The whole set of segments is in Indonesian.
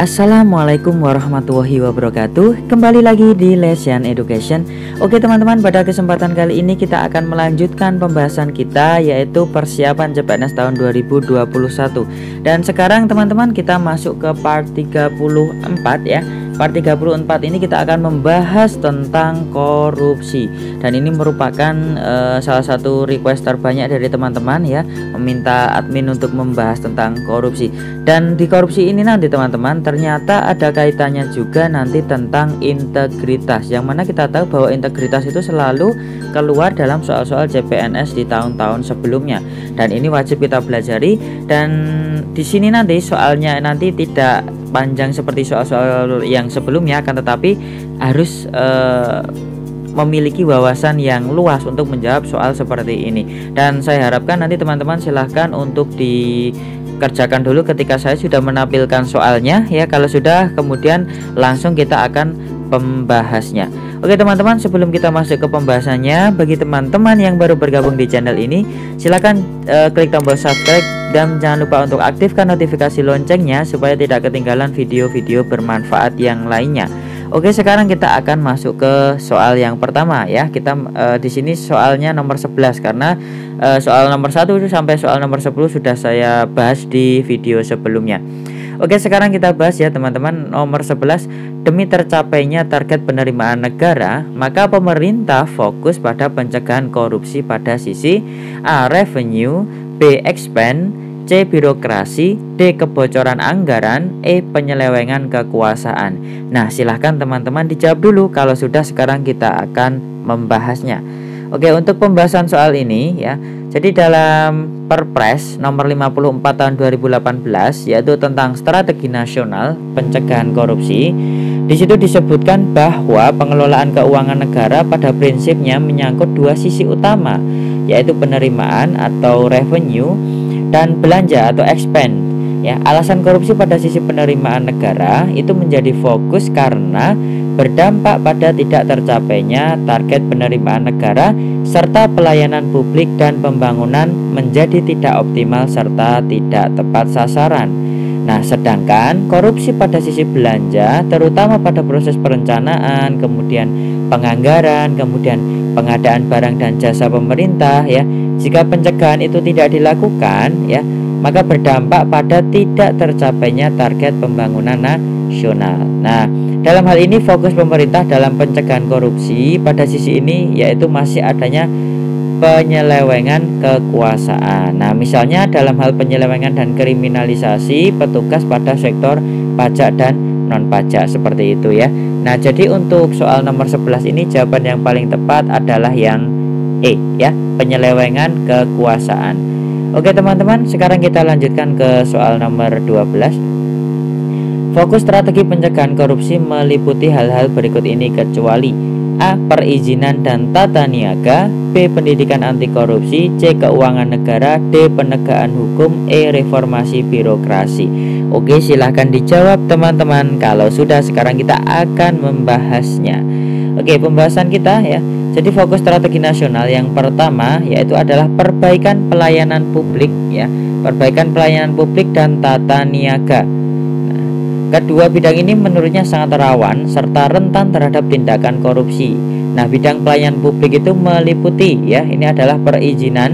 Assalamualaikum warahmatullahi wabarakatuh. Kembali lagi di Lesian Education. Oke teman-teman, pada kesempatan kali ini kita akan melanjutkan pembahasan kita, yaitu persiapan CPNS tahun 2021. Dan sekarang teman-teman kita masuk ke part 34 ya. Part 34 ini kita akan membahas tentang korupsi. Dan ini merupakan salah satu request terbanyak dari teman-teman ya, meminta admin untuk membahas tentang korupsi. Dan di korupsi ini nanti teman-teman ternyata ada kaitannya juga nanti tentang integritas, yang mana kita tahu bahwa integritas itu selalu keluar dalam soal-soal CPNS di tahun-tahun sebelumnya, dan ini wajib kita pelajari. Dan di sini nanti soalnya nanti tidak panjang seperti soal-soal yang sebelumnya, akan tetapi harus memiliki wawasan yang luas untuk menjawab soal seperti ini. Dan saya harapkan nanti teman-teman silahkan untuk dikerjakan dulu ketika saya sudah menampilkan soalnya ya. Kalau sudah, kemudian langsung kita akan pembahasnya. Oke teman-teman, sebelum kita masuk ke pembahasannya, bagi teman-teman yang baru bergabung di channel ini, silakan klik tombol subscribe dan jangan lupa untuk aktifkan notifikasi loncengnya supaya tidak ketinggalan video-video bermanfaat yang lainnya. Oke, sekarang kita akan masuk ke soal yang pertama ya. Kita di sini soalnya nomor 11, karena soal nomor 1 sampai soal nomor 10 sudah saya bahas di video sebelumnya. Oke, sekarang kita bahas ya teman-teman, nomor 11. Demi tercapainya target penerimaan negara, maka pemerintah fokus pada pencegahan korupsi pada sisi A. Revenue, B. Expense, C. Birokrasi, D. Kebocoran anggaran, E. Penyelewengan kekuasaan. Nah, silahkan teman-teman dijawab dulu kalau sudah. Sekarang kita akan membahasnya. Oke, untuk pembahasan soal ini ya, jadi dalam Perpres nomor 54 tahun 2018, yaitu tentang strategi nasional pencegahan korupsi, di situ disebutkan bahwa pengelolaan keuangan negara pada prinsipnya menyangkut dua sisi utama, yaitu penerimaan atau revenue dan belanja atau expense. Ya, alasan korupsi pada sisi penerimaan negara itu menjadi fokus karena berdampak pada tidak tercapainya target penerimaan negara serta pelayanan publik dan pembangunan menjadi tidak optimal serta tidak tepat sasaran. Nah, sedangkan korupsi pada sisi belanja terutama pada proses perencanaan, kemudian penganggaran, kemudian pengadaan barang dan jasa pemerintah ya, jika pencegahan itu tidak dilakukan ya, maka berdampak pada tidak tercapainya target pembangunan nasional. Nah, dalam hal ini fokus pemerintah dalam pencegahan korupsi pada sisi ini yaitu masih adanya penyelewengan kekuasaan. Nah, misalnya dalam hal penyelewengan dan kriminalisasi petugas pada sektor pajak dan non pajak seperti itu ya. Nah, jadi untuk soal nomor 11 ini jawaban yang paling tepat adalah yang E ya, penyelewengan kekuasaan. Oke teman-teman, sekarang kita lanjutkan ke soal nomor 12. Fokus strategi pencegahan korupsi meliputi hal-hal berikut ini kecuali A. Perizinan dan tata niaga, B. Pendidikan anti korupsi, C. Keuangan negara, D. Penegakan hukum, E. Reformasi birokrasi. Oke, silahkan dijawab teman-teman kalau sudah. Sekarang kita akan membahasnya. Oke, pembahasan kita ya. Jadi fokus strategi nasional yang pertama yaitu adalah perbaikan pelayanan publik ya, perbaikan pelayanan publik dan tata niaga. Nah, kedua bidang ini menurutnya sangat rawan serta rentan terhadap tindakan korupsi. Nah, bidang pelayanan publik itu meliputi ya, ini adalah perizinan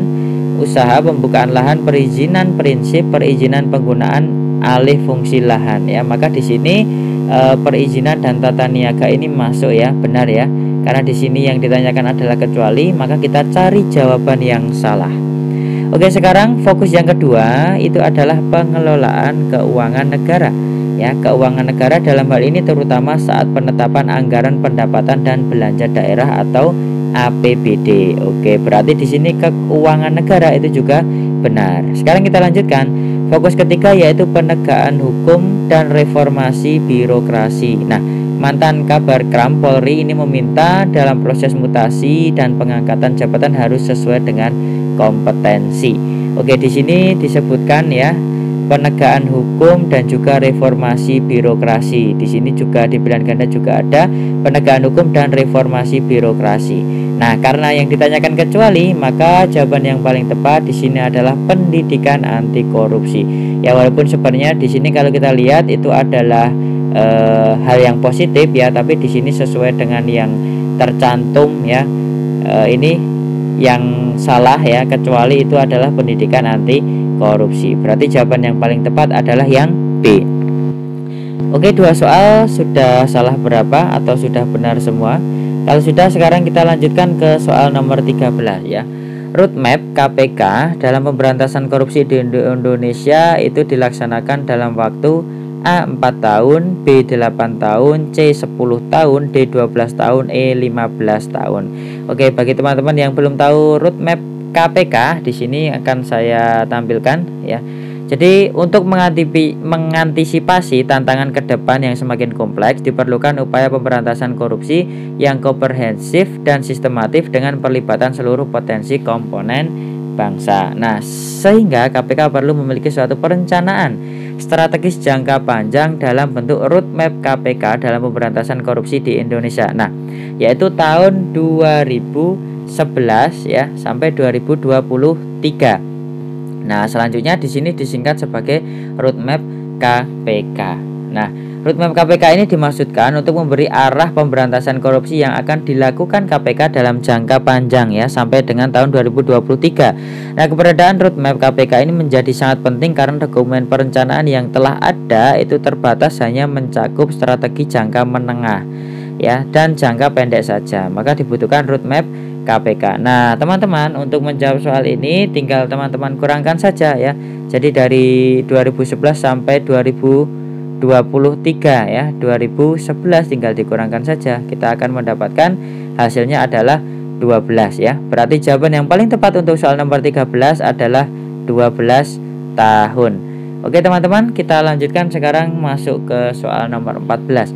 usaha, pembukaan lahan, perizinan prinsip, perizinan penggunaan alih fungsi lahan ya. Maka di sini perizinan dan tata niaga ini masuk ya, benar ya. Karena di sini yang ditanyakan adalah kecuali, maka kita cari jawaban yang salah. Oke, sekarang fokus yang kedua itu adalah pengelolaan keuangan negara. Ya, keuangan negara dalam hal ini terutama saat penetapan anggaran pendapatan dan belanja daerah atau APBD. Oke, berarti di sini keuangan negara itu juga benar. Sekarang kita lanjutkan. Fokus ketiga yaitu penegakan hukum dan reformasi birokrasi. Nah, mantan Kabar Kram Polri ini meminta dalam proses mutasi dan pengangkatan jabatan harus sesuai dengan kompetensi. Oke, di sini disebutkan ya, penegakan hukum dan juga reformasi birokrasi. Di sini juga di pilihan ganda juga ada penegakan hukum dan reformasi birokrasi. Nah, karena yang ditanyakan kecuali, maka jawaban yang paling tepat di sini adalah pendidikan anti korupsi. Ya, walaupun sebenarnya di sini kalau kita lihat itu adalah hal yang positif ya, tapi di sini sesuai dengan yang tercantum ya. Ini yang salah ya, kecuali itu adalah pendidikan anti korupsi. Berarti jawaban yang paling tepat adalah yang B. Oke, 2 soal sudah salah berapa atau sudah benar semua? Kalau sudah, sekarang kita lanjutkan ke soal nomor 13 ya. Roadmap KPK dalam pemberantasan korupsi di Indonesia itu dilaksanakan dalam waktu A 4 tahun, B 8 tahun, C 10 tahun, D 12 tahun, E 15 tahun. Oke, bagi teman-teman yang belum tahu roadmap KPK, di sini akan saya tampilkan ya. Jadi untuk mengantisipasi tantangan ke depan yang semakin kompleks, diperlukan upaya pemberantasan korupsi yang komprehensif dan sistematif dengan perlibatan seluruh potensi komponen bangsa. Nah, sehingga KPK perlu memiliki suatu perencanaan strategis jangka panjang dalam bentuk roadmap KPK dalam pemberantasan korupsi di Indonesia. Nah, yaitu tahun 2011 ya sampai 2023. Nah, selanjutnya di sini disingkat sebagai roadmap KPK. Nah, roadmap KPK ini dimaksudkan untuk memberi arah pemberantasan korupsi yang akan dilakukan KPK dalam jangka panjang ya sampai dengan tahun 2023. Nah, keberadaan roadmap KPK ini menjadi sangat penting karena dokumen perencanaan yang telah ada itu terbatas hanya mencakup strategi jangka menengah ya dan jangka pendek saja. Maka dibutuhkan roadmap KPK. Nah, teman-teman, untuk menjawab soal ini tinggal teman-teman kurangkan saja ya. Jadi dari 2011 sampai 2023 ya, 2011 tinggal dikurangkan saja. Kita akan mendapatkan hasilnya adalah 12 ya. Berarti jawaban yang paling tepat untuk soal nomor 13 adalah 12 tahun. Oke, teman-teman, kita lanjutkan sekarang masuk ke soal nomor 14.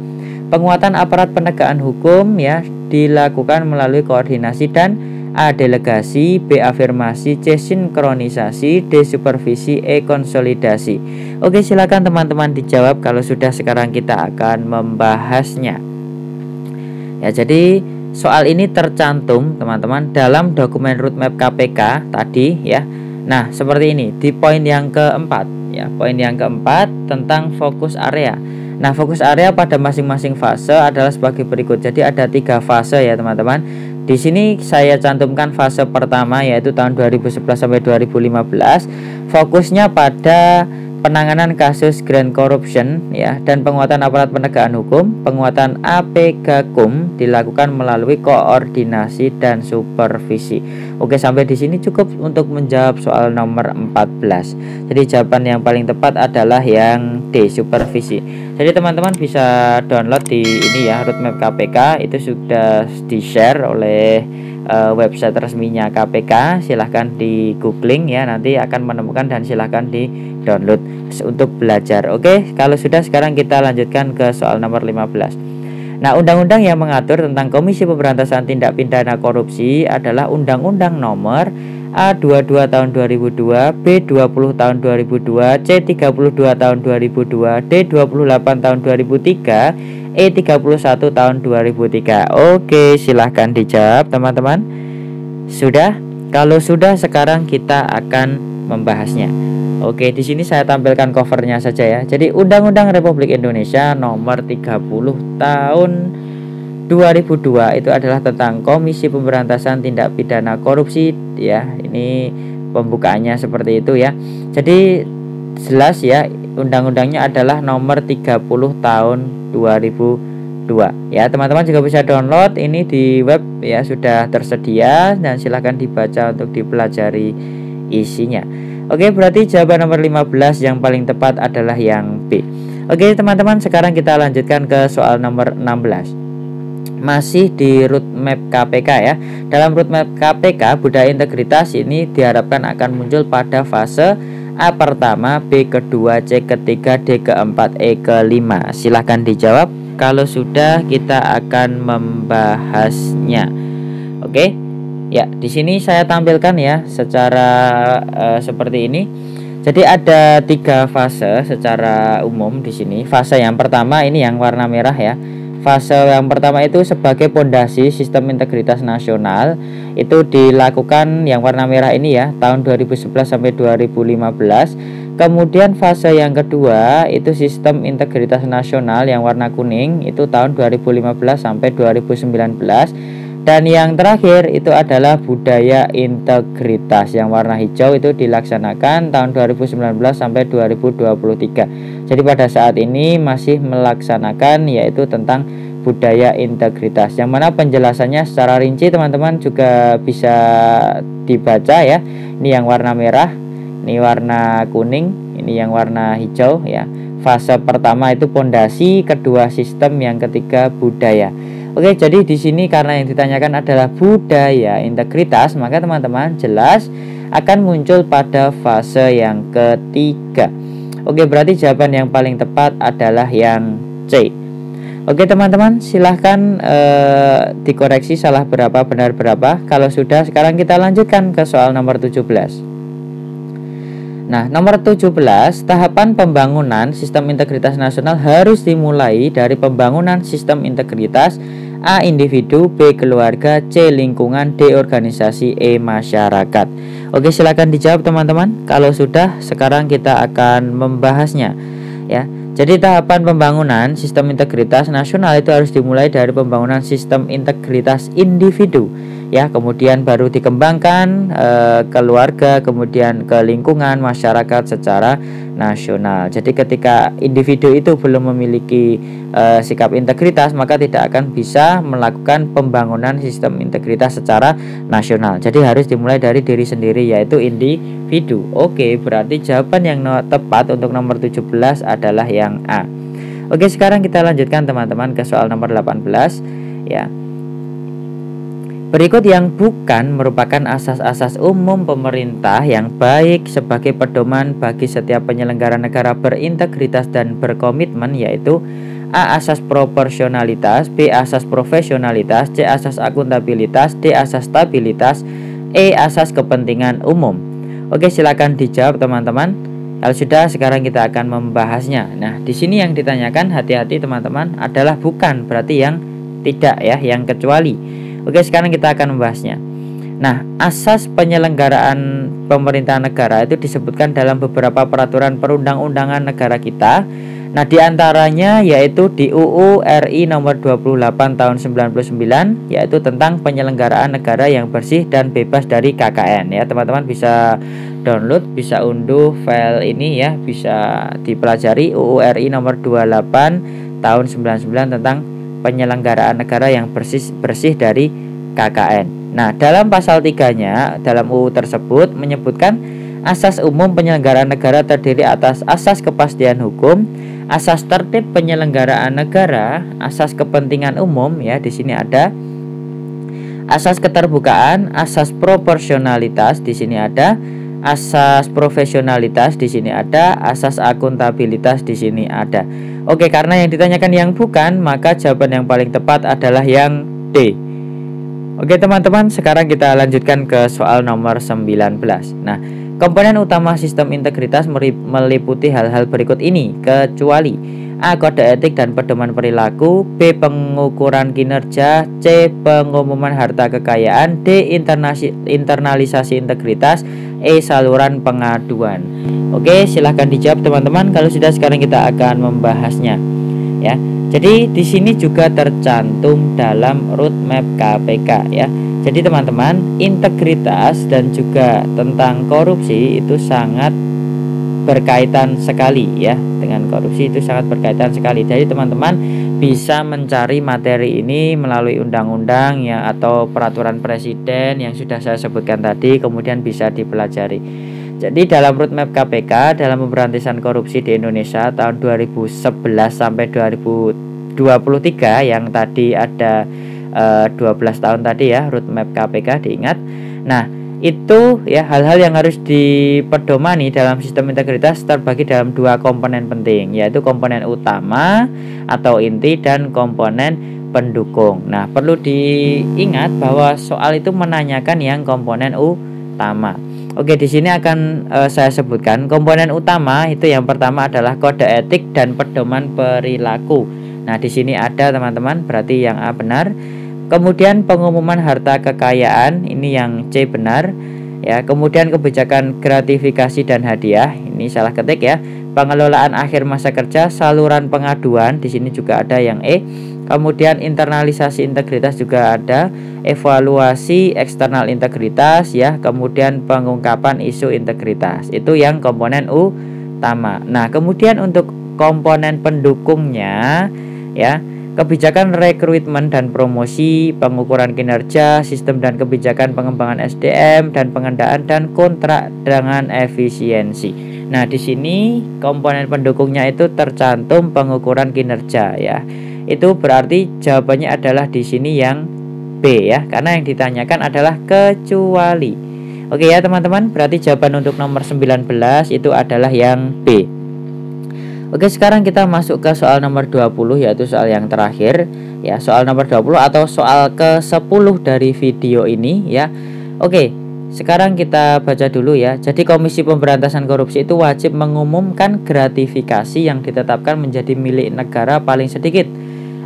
Penguatan aparat penegakan hukum ya dilakukan melalui koordinasi dan A. Delegasi, B. Afirmasi, C. Sinkronisasi, D. Supervisi, E. Konsolidasi. Oke, silakan teman-teman dijawab kalau sudah. Sekarang kita akan membahasnya. Ya, jadi soal ini tercantum teman-teman dalam dokumen roadmap KPK tadi ya. Nah, seperti ini di poin yang keempat ya. Poin yang keempat tentang fokus area. Nah, fokus area pada masing-masing fase adalah sebagai berikut. Jadi ada 3 fase ya teman-teman. Di sini saya cantumkan fase pertama yaitu tahun 2011 sampai 2015. Fokusnya pada penanganan kasus grand corruption ya dan penguatan aparat penegakan hukum. Penguatan APGAKUM dilakukan melalui koordinasi dan supervisi. Oke, sampai di sini cukup untuk menjawab soal nomor 14. Jadi jawaban yang paling tepat adalah yang D, supervisi. Jadi teman-teman bisa download di ini ya, roadmap KPK itu sudah di-share oleh website resminya KPK. Silahkan di googling ya, nanti akan menemukan dan silahkan di download untuk belajar. Oke, kalau sudah sekarang kita lanjutkan ke soal nomor 15. Nah, undang-undang yang mengatur tentang Komisi Pemberantasan Tindak Pidana Korupsi adalah Undang-Undang Nomor A22 tahun 2002, B20 tahun 2002, C32 tahun 2002, D28 tahun 2003, E31 tahun 2003. Oke, silahkan dijawab teman-teman. Sudah? Kalau sudah, sekarang kita akan membahasnya. Oke, di sini saya tampilkan covernya saja ya. Jadi Undang-Undang Republik Indonesia Nomor 30 tahun 2002 itu adalah tentang Komisi Pemberantasan Tindak Pidana Korupsi ya. Ini pembukaannya seperti itu ya. Jadi jelas ya, undang-undangnya adalah nomor 30 tahun 2002 ya. Teman-teman juga bisa download ini di web ya, sudah tersedia dan silahkan dibaca untuk dipelajari isinya. Oke, berarti jawaban nomor 15 yang paling tepat adalah yang B. Oke, teman-teman, sekarang kita lanjutkan ke soal nomor 16. Masih di roadmap KPK ya. Dalam roadmap KPK, budaya integritas ini diharapkan akan muncul pada fase A pertama, B kedua, C ketiga, D keempat, E kelima. Silahkan dijawab. Kalau sudah, kita akan membahasnya. Oke. Ya, di sini saya tampilkan ya secara seperti ini. Jadi ada 3 fase secara umum di sini. Fase yang pertama ini yang warna merah ya. Fase yang pertama itu sebagai pondasi sistem integritas nasional, itu dilakukan yang warna merah ini ya, tahun 2011 sampai 2015. Kemudian fase yang kedua itu sistem integritas nasional yang warna kuning, itu tahun 2015 sampai 2019. Dan yang terakhir itu adalah budaya integritas yang warna hijau, itu dilaksanakan tahun 2019 sampai 2023. Jadi pada saat ini masih melaksanakan yaitu tentang budaya integritas, yang mana penjelasannya secara rinci teman-teman juga bisa dibaca ya. Ini yang warna merah, ini warna kuning, ini yang warna hijau ya. Fase pertama itu pondasi, kedua sistem, yang ketiga budaya. Oke, jadi di sini karena yang ditanyakan adalah budaya integritas, maka teman-teman jelas akan muncul pada fase yang ketiga. Oke, berarti jawaban yang paling tepat adalah yang C. Oke teman-teman, silahkan dikoreksi salah berapa benar berapa. Kalau sudah, sekarang kita lanjutkan ke soal nomor 17. Nah, nomor 17, tahapan pembangunan sistem integritas nasional harus dimulai dari pembangunan sistem integritas A. Individu, B. Keluarga, C. Lingkungan, D. Organisasi, E. Masyarakat. Oke, silakan dijawab teman-teman. Kalau sudah, sekarang kita akan membahasnya ya. Jadi tahapan pembangunan sistem integritas nasional itu harus dimulai dari pembangunan sistem integritas individu ya, kemudian baru dikembangkan keluarga, kemudian ke lingkungan, masyarakat secara nasional. Jadi ketika individu itu belum memiliki sikap integritas, maka tidak akan bisa melakukan pembangunan sistem integritas secara nasional. Jadi harus dimulai dari diri sendiri, yaitu individu. Oke, berarti jawaban yang tepat untuk nomor 17 adalah yang A. Oke, sekarang kita lanjutkan teman-teman ke soal nomor 18 ya. Berikut yang bukan merupakan asas-asas umum pemerintah yang baik sebagai pedoman bagi setiap penyelenggara negara berintegritas dan berkomitmen, yaitu A. Asas proporsionalitas, B. Asas profesionalitas, C. Asas akuntabilitas, D. Asas stabilitas, E. Asas kepentingan umum. Oke, silakan dijawab teman-teman. Kalau sudah, sekarang kita akan membahasnya. Nah, di sini yang ditanyakan, hati-hati teman-teman, adalah bukan, berarti yang tidak ya, yang kecuali. Oke, sekarang kita akan membahasnya. Nah, asas penyelenggaraan pemerintahan negara itu disebutkan dalam beberapa peraturan perundang-undangan negara kita. Nah, diantaranya yaitu di UU RI nomor 28 tahun 99, yaitu tentang penyelenggaraan negara yang bersih dan bebas dari KKN ya. Teman-teman bisa download, bisa unduh file ini ya, bisa dipelajari. UU RI nomor 28 tahun 99 tentang penyelenggaraan negara yang bersih dari KKN. Nah, dalam pasal 3-nya dalam UU tersebut menyebutkan asas umum penyelenggaraan negara terdiri atas asas kepastian hukum, asas tertib penyelenggaraan negara, asas kepentingan umum ya, di sini ada asas keterbukaan, asas proporsionalitas, di sini ada asas profesionalitas, di sini ada asas akuntabilitas, di sini ada. Oke, karena yang ditanyakan yang bukan, maka jawaban yang paling tepat adalah yang D. Oke teman-teman, sekarang kita lanjutkan ke soal nomor 19. Nah, komponen utama sistem integritas meliputi hal-hal berikut ini, kecuali A. Kode etik dan pedoman perilaku, B. Pengukuran kinerja, C. Pengumuman harta kekayaan, D. Internalisasi integritas, E. Saluran pengaduan. Oke, silahkan dijawab teman-teman. Kalau sudah, sekarang kita akan membahasnya ya. Jadi di sini juga tercantum dalam roadmap KPK ya. Jadi teman-teman, integritas dan juga tentang korupsi itu sangat berkaitan sekali ya. Dengan korupsi itu sangat berkaitan sekali. Jadi teman-teman bisa mencari materi ini melalui undang-undang ya, atau peraturan presiden yang sudah saya sebutkan tadi, kemudian bisa dipelajari. Jadi dalam roadmap KPK dalam pemberantasan korupsi di Indonesia tahun 2011 sampai 2023, yang tadi ada 12 tahun tadi ya, roadmap KPK diingat. Nah, itu ya hal-hal yang harus dipedomani dalam sistem integritas terbagi dalam dua komponen penting, yaitu komponen utama atau inti dan komponen pendukung. Nah, perlu diingat bahwa soal itu menanyakan yang komponen utama. Oke, di sini akan saya sebutkan komponen utama itu. Yang pertama adalah kode etik dan pedoman perilaku. Nah, di sini ada teman-teman, berarti yang A benar. Kemudian pengumuman harta kekayaan, ini yang C benar. Ya, kemudian kebijakan gratifikasi dan hadiah, ini salah ketik ya. Pengelolaan akhir masa kerja, saluran pengaduan, di sini juga ada yang E. Kemudian internalisasi integritas juga ada, evaluasi eksternal integritas ya, kemudian pengungkapan isu integritas. Itu yang komponen utama. Nah, kemudian untuk komponen pendukungnya ya, kebijakan rekrutmen dan promosi, pengukuran kinerja, sistem dan kebijakan pengembangan SDM dan pengendalian dan kontrak dengan efisiensi. Nah, di sini komponen pendukungnya itu tercantum pengukuran kinerja ya. Itu berarti jawabannya adalah di sini yang B ya, karena yang ditanyakan adalah kecuali. Oke ya teman-teman, berarti jawaban untuk nomor 19 itu adalah yang B. Oke, sekarang kita masuk ke soal nomor 20, yaitu soal yang terakhir ya, soal nomor 20 atau soal ke-10 dari video ini ya. Oke, sekarang kita baca dulu ya. Jadi Komisi Pemberantasan Korupsi itu wajib mengumumkan gratifikasi yang ditetapkan menjadi milik negara paling sedikit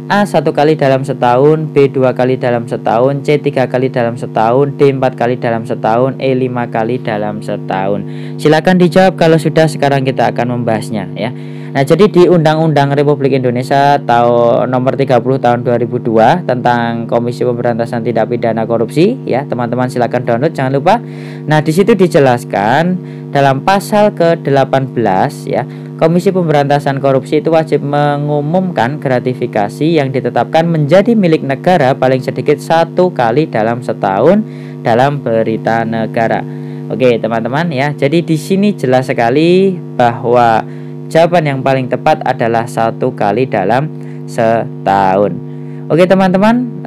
A 1 kali dalam setahun, B 2 kali dalam setahun, C 3 kali dalam setahun, D 4 kali dalam setahun, E 5 kali dalam setahun. Silakan dijawab kalau sudah. Sekarang kita akan membahasnya ya. Nah, jadi di Undang-Undang Republik Indonesia tahun nomor 30 tahun 2002 tentang Komisi Pemberantasan Tindak Pidana Korupsi ya, teman-teman silakan download, jangan lupa. Nah, di situ dijelaskan dalam pasal ke-18 ya, Komisi Pemberantasan Korupsi itu wajib mengumumkan gratifikasi yang ditetapkan menjadi milik negara paling sedikit 1 kali dalam setahun dalam berita negara. Oke, teman-teman ya. Jadi di sini jelas sekali bahwa jawaban yang paling tepat adalah 1 kali dalam setahun. Oke, teman-teman,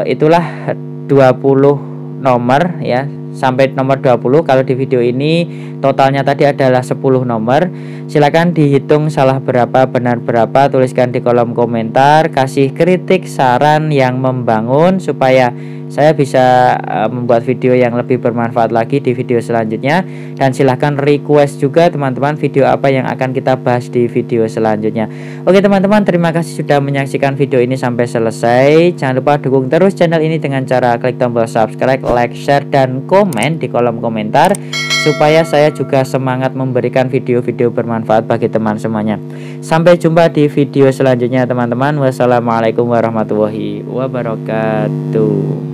itulah 20 nomor ya, sampai nomor 20. Kalau di video ini totalnya tadi adalah 10 nomor. Silakan dihitung salah berapa, benar berapa, tuliskan di kolom komentar, kasih kritik, saran yang membangun supaya saya bisa membuat video yang lebih bermanfaat lagi di video selanjutnya. Dan silahkan request juga teman-teman video apa yang akan kita bahas di video selanjutnya. Oke teman-teman, terima kasih sudah menyaksikan video ini sampai selesai. Jangan lupa dukung terus channel ini dengan cara klik tombol subscribe, like, share, dan komen di kolom komentar, supaya saya juga semangat memberikan video-video bermanfaat bagi teman semuanya. Sampai jumpa di video selanjutnya teman-teman. Wassalamualaikum warahmatullahi wabarakatuh.